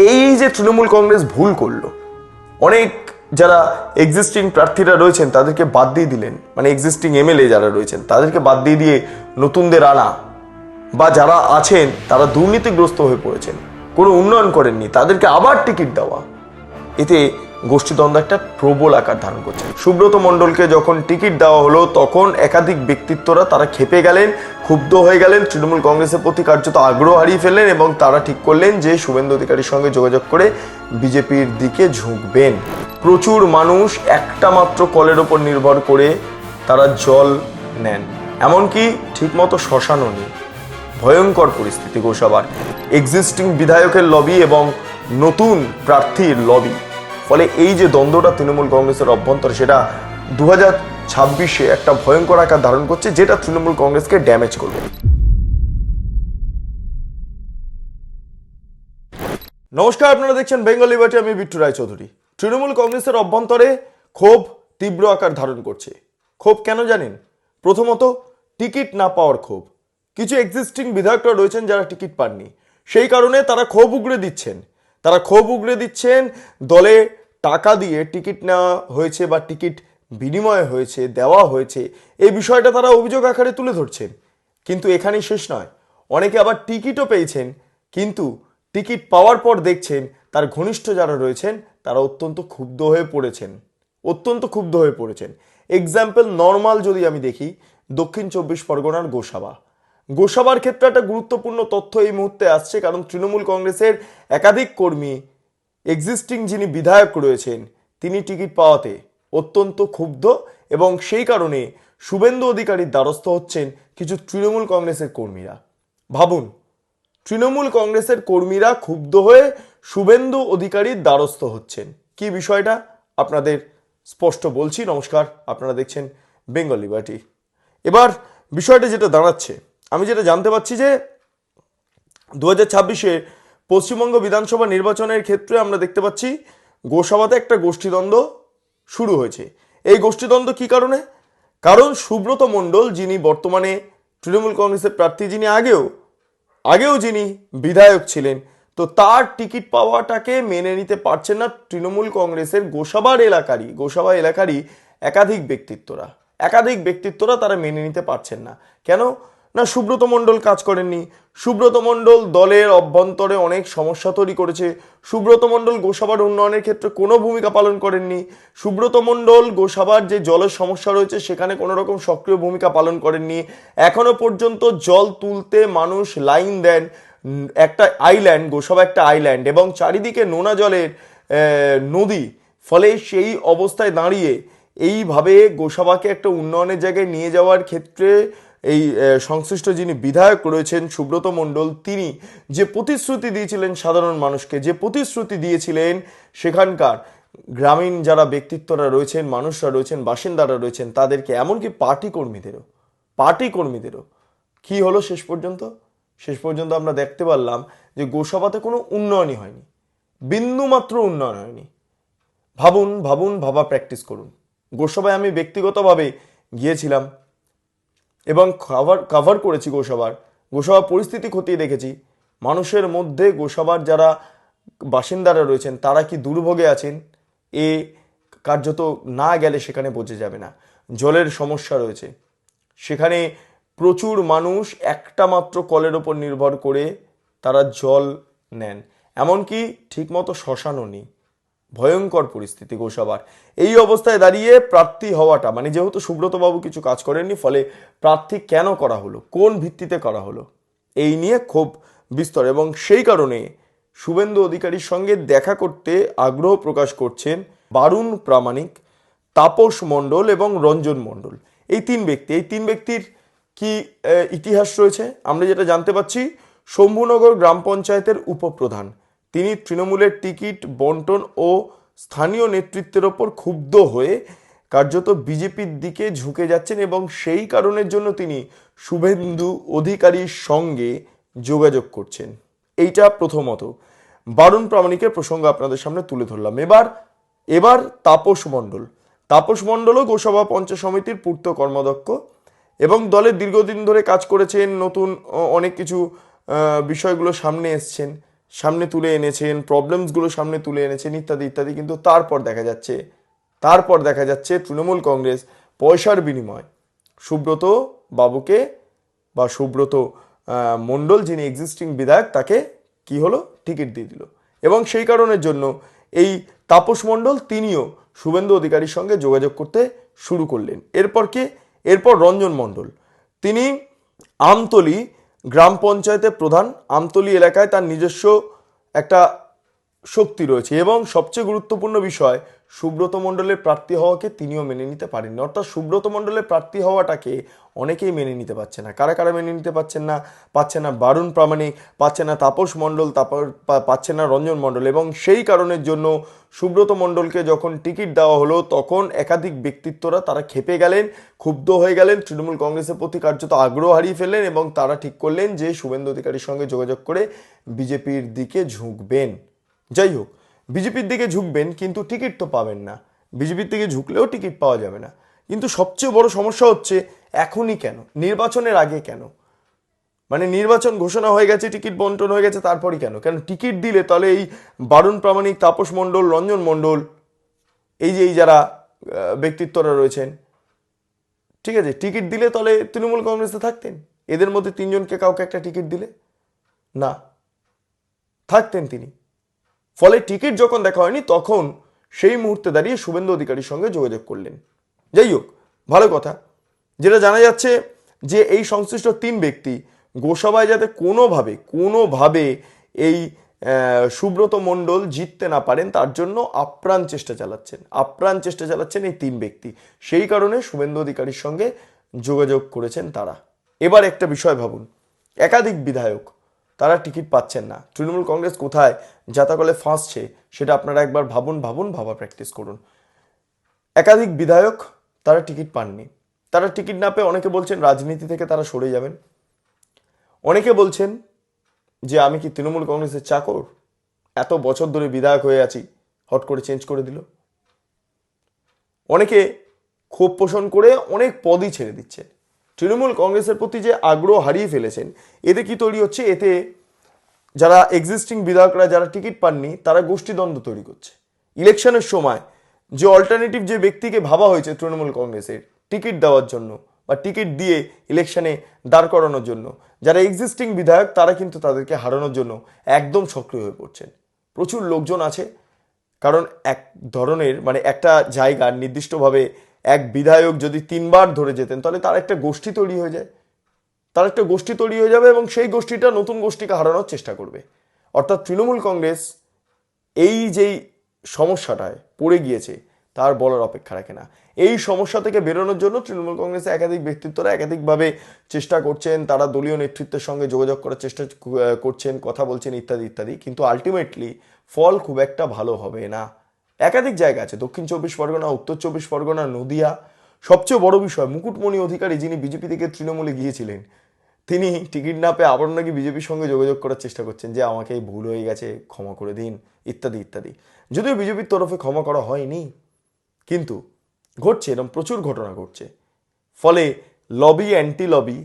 এই যে তৃণমূল কংগ্রেস ভুল করলো, অনেক যারা এক্সিস্টিং প্রার্থীরা রয়েছেন তাদেরকে বাদ দিয়ে দিলেন, মানে এক্সিস্টিং এমএলএ যারা রয়েছেন তাদেরকে বাদ দিয়ে দিয়ে নতুনদের আনা, বা যারা আছেন তারা দুর্নীতিগ্রস্ত হয়ে পড়েছেন, কোনো উন্নয়ন করেননি, তাদেরকে আবার টিকিট দেওয়া, এতে গোষ্ঠীদ্বন্দ্ব একটা প্রবল আকার ধারণ করছে। সুব্রত মণ্ডলকে যখন টিকিট দেওয়া হলো তখন একাধিক ব্যক্তিত্বরা তারা ক্ষেপে গেলেন, ক্ষুব্ধ হয়ে গেলেন, তৃণমূল কংগ্রেসের প্রতি কার্যত আগ্রহ হারিয়ে ফেললেন এবং তারা ঠিক করলেন যে শুভেন্দু অধিকারীর সঙ্গে যোগাযোগ করে বিজেপির দিকে ঝুঁকবেন। প্রচুর মানুষ একটা মাত্র কলের ওপর নির্ভর করে তারা জল নেন, এমনকি ঠিকমতো শ্মশানও নেই। ভয়ঙ্কর পরিস্থিতি গোসাবার, এক্সিস্টিং বিধায়কের লবি এবং নতুন প্রার্থীর লবি, ফলে এই যে দ্বন্দ্বটা তৃণমূল কংগ্রেসের অভ্যন্তরে সেটা 2026-এ একটা ভয়ঙ্কর আকার ধারণ করছে, যেটা তৃণমূল কংগ্রেসকে ড্যামেজ করবে। নমস্কার, আপনারা দেখছেন বেঙ্গল লিবার্টি, আমি বিট্টু রায়চৌধুরী। তৃণমূল কংগ্রেসের অভ্যন্তরে ক্ষোভ তীব্র আকার ধারণ করছে। ক্ষোভ কেন জানেন? প্রথমত টিকিট না পাওয়ার ক্ষোভ। কিছু এক্সিস্টিং বিধায়করা রয়েছেন যারা টিকিট পাননি, সেই কারণে তারা ক্ষোভ উগড়ে দিচ্ছেন। দলে টাকা দিয়ে টিকিট নেওয়া হয়েছে বা টিকিট বিনিময় হয়েছে, দেওয়া হয়েছে, এই বিষয়টা তারা অভিযোগ আকারে তুলে ধরছেন। কিন্তু এখানেই শেষ নয়, অনেকে আবার টিকিটও পেয়েছেন, কিন্তু টিকিট পাওয়ার পর দেখছেন তার ঘনিষ্ঠ যারা রয়েছেন তারা অত্যন্ত ক্ষুব্ধ হয়ে পড়েছেন। এক্সাম্পল নর্মাল যদি আমি দেখি, দক্ষিণ 24 পরগনার গোসাবার ক্ষেত্রে একটা গুরুত্বপূর্ণ তথ্য এই মুহূর্তে আসছে, কারণ তৃণমূল কংগ্রেসের একাধিক কর্মী, এক্সিস্টিং যিনি বিধায়ক রয়েছেন, তিনি টিকিট পাওয়াতে অত্যন্ত ক্ষুব্ধ এবং সেই কারণে শুভেন্দু অধিকারীর দ্বারস্থ হচ্ছেন কিছু তৃণমূল কংগ্রেসের কর্মীরা। ভাবুন, তৃণমূল কংগ্রেসের কর্মীরা ক্ষুব্ধ হয়ে শুভেন্দু অধিকারীর দ্বারস্থ হচ্ছেন। কি বিষয়টা আপনাদের স্পষ্ট বলছি। নমস্কার, আপনারা দেখছেন বেঙ্গল লিবার্টি। এবার বিষয়টা যেটা দাঁড়াচ্ছে, আমি যেটা জানতে পারছি যে 2026-এ পশ্চিমবঙ্গ বিধানসভা নির্বাচনের ক্ষেত্রে আমরা দেখতে পাচ্ছি গোসাবাতে একটা গোষ্ঠীদ্বন্দ্ব শুরু হয়েছে। এই গোষ্ঠীদ্বন্দ্ব কি কারণে? কারণ সুব্রত মণ্ডল, যিনি বর্তমানে তৃণমূল কংগ্রেসের প্রার্থী, যিনি আগেও যিনি বিধায়ক ছিলেন, তো তার টিকিট পাওয়াটাকে মেনে নিতে পারছেন না তৃণমূল কংগ্রেসের গোসাবা এলাকারই একাধিক ব্যক্তিত্বরা তারা মেনে নিতে পারছেন না। কেন না? সুব্রত মণ্ডল কাজ করেননি। সুব্রত মণ্ডল দলের অভ্যন্তরে অনেক সমস্যা তৈরি করেছে। সুব্রত মণ্ডল গোসাবার উন্নয়নের ক্ষেত্রে কোনো ভূমিকা পালন করেননি। সুব্রত মণ্ডল গোসাবার যে জলের সমস্যা রয়েছে সেখানে কোনো রকম সক্রিয় ভূমিকা পালন করেননি। এখনো পর্যন্ত জল তুলতে মানুষ লাইন দেন, একটা আইল্যান্ড, গোসাবা একটা আইল্যান্ড এবং চারিদিকে নোনা জলের নদী, ফলে সেই অবস্থায় দাঁড়িয়ে এইভাবে গোসাবাকে একটা উন্নয়নের জায়গায় নিয়ে যাওয়ার ক্ষেত্রে এই সংশ্লিষ্ট যিনি বিধায়ক রয়েছেন সুব্রত মণ্ডল, তিনি যে প্রতিশ্রুতি দিয়েছিলেন সাধারণ মানুষকে, যে প্রতিশ্রুতি দিয়েছিলেন সেখানকার গ্রামীণ যারা ব্যক্তিত্বরা রয়েছেন, মানুষরা রয়েছেন, বাসিন্দারা রয়েছেন, তাদেরকে, এমনকি পার্টি কর্মীদেরও কি হলো শেষ পর্যন্ত আমরা দেখতে পারলাম যে গোসাবাতে কোনো উন্নয়নই হয়নি, বিন্দুমাত্র উন্নয়ন হয়নি। ভাবা প্র্যাকটিস করুন। গোসাবায় আমি ব্যক্তিগতভাবে গিয়েছিলাম এবং কভার করেছি গোসাবার পরিস্থিতি খতিয়ে দেখেছি। মানুষের মধ্যে গোসাবার যারা বাসিন্দারা রয়েছেন তারা কি দুর্ভোগে আছেন, এ কার্যত না গেলে সেখানে বোঝা যাবে না। জলের সমস্যা রয়েছে, সেখানে প্রচুর মানুষ একটা মাত্র কলের ওপর নির্ভর করে তারা জল নেন, এমনকি ঠিকমতো শ্মশানও নেই। ভয়ঙ্কর পরিস্থিতি গোসাবার। এই অবস্থায় দাঁড়িয়ে প্রার্থী হওয়াটা, মানে যেহেতু সুব্রতবাবু কিছু কাজ করেননি, ফলে প্রার্থী কেন করা হলো, কোন ভিত্তিতে করা হলো, এই নিয়ে খুব বিস্তর, এবং সেই কারণে শুভেন্দু অধিকারীর সঙ্গে দেখা করতে আগ্রহ প্রকাশ করছেন বারুণ প্রামাণিক, তাপস মণ্ডল এবং রঞ্জন মণ্ডল। এই তিন ব্যক্তির কি ইতিহাস রয়েছে আমরা যেটা জানতে পাচ্ছি, শম্ভুনগর গ্রাম পঞ্চায়েতের উপপ্রধান, তিনি তৃণমূলের টিকিট বন্টন ও স্থানীয় নেতৃত্বের ওপর ক্ষুব্ধ হয়ে কার্যত বিজেপির দিকে ঝুঁকে যাচ্ছেন এবং সেই কারণের জন্য তিনি শুভেন্দু অধিকারীর সঙ্গে যোগাযোগ করছেন। এইটা প্রথমত বারুণ প্রামাণিকের প্রসঙ্গ আপনাদের সামনে তুলে ধরলাম। এবার তাপস মণ্ডলও গোসাবা পঞ্চায়েত সমিতির পূর্ত কর্মাধ্যক্ষ এবং দলে দীর্ঘদিন ধরে কাজ করেছেন। নতুন অনেক কিছু বিষয়গুলো সামনে এসছেন, সামনে তুলে এনেছেন, প্রবলেমসগুলো সামনে তুলে এনেছেন ইত্যাদি ইত্যাদি, কিন্তু তারপর দেখা যাচ্ছে তৃণমূল কংগ্রেস পয়সার বিনিময় সুব্রত বাবুকে বা সুব্রত মণ্ডল যিনি এক্সিস্টিং বিধায়ক তাকে কি হলো, টিকিট দিয়ে দিল। এবং সেই কারণের জন্য এই তাপস মণ্ডল তিনিও শুভেন্দু অধিকারীর সঙ্গে যোগাযোগ করতে শুরু করলেন। এরপর রঞ্জন মণ্ডল, তিনি আমতলী গ্রাম পঞ্চায়েতের প্রধান, আমতলী এলাকায় তার নিজস্ব একটা শক্তি রয়েছে এবং সবচেয়ে গুরুত্বপূর্ণ বিষয়, সুব্রত মণ্ডলের প্রার্থী হওয়াকে তিনিও মেনে নিতে পারেননি। অর্থাৎ সুব্রত মণ্ডলের প্রার্থী হওয়াটাকে অনেকেই মেনে নিতে পারছে না। কারা মেনে নিতে পাচ্ছে না বারুণ প্রামাণিক, পাচ্ছে না তাপস মণ্ডল, পাচ্ছে না রঞ্জন মণ্ডল। এবং সেই কারণের জন্য সুব্রত মণ্ডলকে যখন টিকিট দেওয়া হলো তখন একাধিক ব্যক্তিত্বরা তারা ক্ষেপে গেলেন, ক্ষুব্ধ হয়ে গেলেন, তৃণমূল কংগ্রেসের প্রতি কার্যত আগ্রহ হারিয়ে ফেললেন এবং তারা ঠিক করলেন যে শুভেন্দু অধিকারীর সঙ্গে যোগাযোগ করে বিজেপির দিকে ঝুঁকবেন। যাই হোক, বিজেপির দিকে ঝুঁকবেন কিন্তু টিকিট তো পাবেন না, বিজেপির দিকে ঝুঁকলেও টিকিট পাওয়া যাবে না। কিন্তু সবচেয়ে বড় সমস্যা হচ্ছে এখনই কেন, নির্বাচনের আগে কেন? মানে নির্বাচন ঘোষণা হয়ে গেছে, টিকিট বন্টন হয়ে গেছে, তারপরই কেন? টিকিট দিলে তাহলে এই বারুণ প্রামাণিক, তাপস মণ্ডল, রঞ্জন মণ্ডল, এই যারা ব্যক্তিত্বরা রয়েছেন, ঠিক আছে, টিকিট দিলে তাহলে তৃণমূল কংগ্রেসে থাকতেন। এদের মধ্যে তিনজনকে কাউকে একটা টিকিট দিলে না, থাকতেন তিনি। ফলে টিকিট যখন দেখা হয়নি তখন সেই মুহূর্তে দাঁড়িয়ে শুভেন্দু অধিকারীর সঙ্গে যোগাযোগ করলেন। যাই হোক, ভালো কথা। যেটা জানা যাচ্ছে যে এই সংশ্লিষ্ট তিন ব্যক্তি গোসভায় যাতে কোনোভাবে এই সুব্রত মণ্ডল জিততে না পারেন তার জন্য আপ্রাণ চেষ্টা চালাচ্ছেন এই তিন ব্যক্তি। সেই কারণে শুভেন্দু অধিকারীর সঙ্গে যোগাযোগ করেছেন তারা। এবার একটা বিষয় ভাবুন, একাধিক বিধায়ক তারা টিকিট পাচ্ছেন না। তৃণমূল কংগ্রেস কোথায় জাতাকলে ফাঁসছে সেটা আপনারা একবার ভাবা প্র্যাকটিস করুন। একাধিক বিধায়ক তারা টিকিট পাননি। তারা টিকিট না পেয়ে অনেকে বলছেন রাজনীতি থেকে তারা সরে যাবেন, অনেকে বলছেন যে আমি কি তৃণমূল কংগ্রেসের চাকর, এত বছর ধরে বিধায়ক হয়ে আছি, হট করে চেঞ্জ করে দিল। অনেকে ক্ষোভ পোষণ করে অনেক পদই ছেড়ে দিচ্ছেন। তৃণমূল কংগ্রেসের প্রতি যে আগ্রহ হারিয়ে ফেলেছেন, এতে কি তৈরি হচ্ছে? এতে যারা এক্সিস্টিং বিধায়করা যারা টিকিট পাননি তারা গোষ্ঠীদ্বন্দ্ব তৈরি করছে। ইলেকশনের সময় যে অল্টারনেটিভ যে ব্যক্তিকে ভাবা হয়েছে তৃণমূল কংগ্রেসের টিকিট দেওয়ার জন্য বা টিকিট দিয়ে ইলেকশনে দাঁড় করানোর জন্য, যারা এক্সিস্টিং বিধায়ক তারা কিন্তু তাদেরকে হারানোর জন্য একদম সক্রিয় হয়ে পড়ছেন। প্রচুর লোকজন আছে, কারণ এক ধরনের মানে একটা জায়গার নির্দিষ্টভাবে এক বিধায়ক যদি তিনবার ধরে যেতেন তাহলে তার একটা গোষ্ঠী তৈরি হয়ে যাবে এবং সেই গোষ্ঠীটা নতুন গোষ্ঠীকে হারানোর চেষ্টা করবে। অর্থাৎ তৃণমূল কংগ্রেস এই যেই সমস্যাটায় পড়ে গিয়েছে তার বলার অপেক্ষা রাখে না। এই সমস্যা থেকে বেরোনোর জন্য তৃণমূল কংগ্রেসে একাধিক ব্যক্তিত্বরা একাধিকভাবে চেষ্টা করছেন, তারা দলীয় নেতৃত্বের সঙ্গে যোগাযোগ করার চেষ্টা করছেন, কথা বলছেন ইত্যাদি ইত্যাদি, কিন্তু আলটিমেটলি ফল খুব একটা ভালো হবে না। একাধিক জায়গা আছে, দক্ষিণ 24 পরগনা, উত্তর 24 পরগনা, নদিয়া। সবচেয়ে বড় বিষয়, মুকুটমণি অধিকারী যিনি বিজেপি থেকে তৃণমূলে গিয়েছিলেন, তিনি টিকিট না পেয়ে আবার নাকি বিজেপির সঙ্গে যোগাযোগ করার চেষ্টা করছেন যে আমাকে এই ভুল হয়ে গেছে, ক্ষমা করে দিন ইত্যাদি ইত্যাদি। যদিও বিজেপির তরফে ক্ষমা করা হয়নি, কিন্তু ঘটছে, এরকম প্রচুর ঘটনা ঘটছে। ফলে লবি, অ্যান্টি লবি,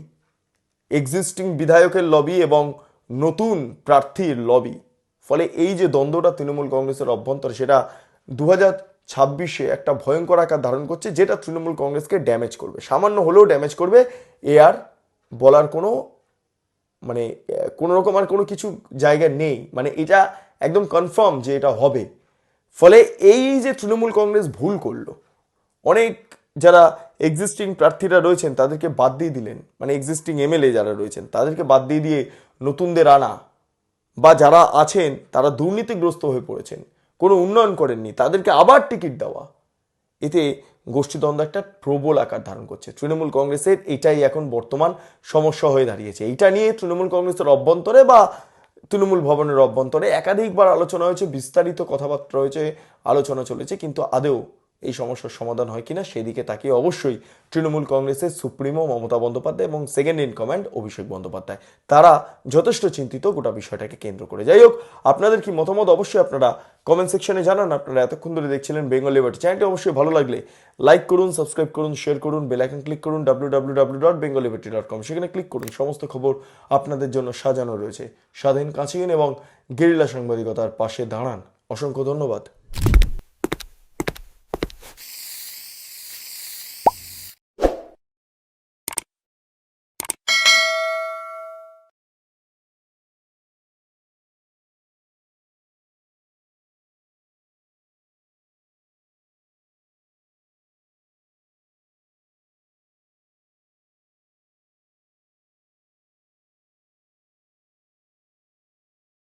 এক্সিস্টিং বিধায়কের লবি এবং নতুন প্রার্থীর লবি, ফলে এই যে দ্বন্দ্বটা তৃণমূল কংগ্রেসের অভ্যন্তরে সেটা 2026-এ একটা ভয়ঙ্কর আকার ধারণ করছে, যেটা তৃণমূল কংগ্রেসকে ড্যামেজ করবে, সামান্য হলেও ড্যামেজ করবে। এ আর বলার কোনো রকম আর কোনো কিছু জায়গা নেই, মানে এটা একদম কনফার্ম যে এটা হবে। ফলে এই যে তৃণমূল কংগ্রেস ভুল করলো, অনেক যারা এক্সিস্টিং প্রার্থীরা রয়েছেন তাদেরকে বাদ দিয়ে দিলেন, মানে এক্সিস্টিং এমএলএ যারা রয়েছেন তাদেরকে বাদ দিয়ে নতুনদের আনা, বা যারা আছেন তারা দুর্নীতিগ্রস্ত হয়ে পড়েছেন, কোনো উন্নয়ন করেননি, তাদেরকে আবার টিকিট দেওয়া, এতে গোষ্ঠীদ্বন্দ্ব একটা প্রবল আকার ধারণ করছে। তৃণমূল কংগ্রেসের এটাই এখন বর্তমান সমস্যা হয়ে দাঁড়িয়েছে। এইটা নিয়ে তৃণমূল কংগ্রেসের অভ্যন্তরে বা তৃণমূল ভবনের অভ্যন্তরে একাধিকবার আলোচনা হয়েছে, বিস্তারিত কথাবার্তা হয়েছে, আলোচনা চলেছে, কিন্তু আদৌ এই সমস্যার সমাধান হয় কিনা সেদিকে তাকিয়ে অবশ্যই তৃণমূল কংগ্রেসের সুপ্রিমো মমতা বন্দ্যোপাধ্যায় এবং second in command Abhishek Bandyopadhyay, তারা যথেষ্ট চিন্তিত গোটা বিষয়টাকে কেন্দ্র করে। যাই হোক, আপনাদের কি মতামত অবশ্যই আপনারা কমেন্ট সেকশনে জানান। আপনারা এতক্ষণ ধরে দেখছিলেন বেঙ্গল লিবার্টি। চ্যানেলটি অবশ্যই ভালো লাগলে লাইক করুন, সাবস্ক্রাইব করুন, শেয়ার করুন, বেল আইকন ক্লিক করুন www.bengalliberty.com, সেখানে ক্লিক করুন। সমস্ত খবর আপনাদের জন্য সাজানো রয়েছে। স্বাধীন, কাছেন এবং গেরিলা সাংবাদিকতার পাশে দাঁড়ান। অসংখ্য ধন্যবাদ।